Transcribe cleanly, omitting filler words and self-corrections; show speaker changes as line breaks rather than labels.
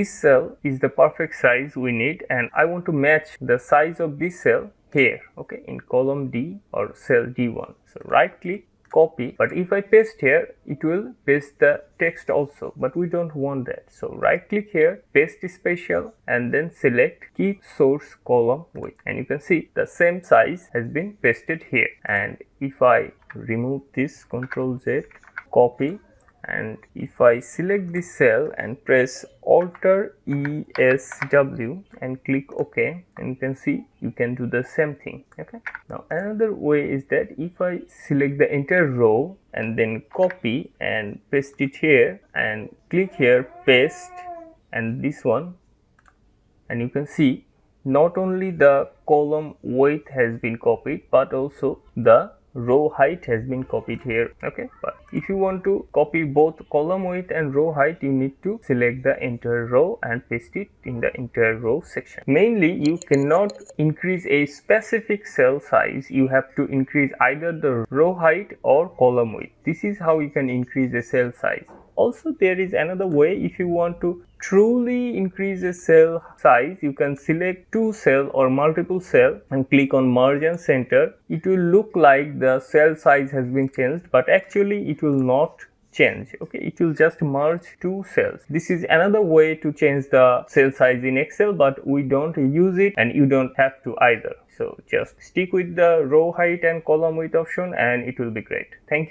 This cell is the perfect size we need, and I want to match the size of this cell here, okay, in column D or cell D1. So right click, copy, but if I paste here, it will paste the text also, but we don't want that. So right click here, paste special, and then select keep source column width, and you can see the same size has been pasted here. And if I remove this, Ctrl Z, copy, and if I select this cell and press Alt ESW and click OK, and you can see you can do the same thing. Okay, now another way is that if I select the entire row and then copy and paste it here and click here paste and this one, and you can see not only the column weight has been copied but also the row height has been copied here. Okay, but if you want to copy both column weight and row height, you need to select the entire row and paste it in the entire row section. Mainly you cannot increase a specific cell size, you have to increase either the row height or column width. This is how you can increase the cell size. Also, there is another way. If you want to truly increase a cell size, you can select two cell or multiple cell and click on merge and center. It will look like the cell size has been changed, but actually it will not change. Okay, it will just merge two cells. This is another way to change the cell size in Excel, but we don't use it and you don't have to either. So just stick with the row height and column width option and it will be great. Thank you.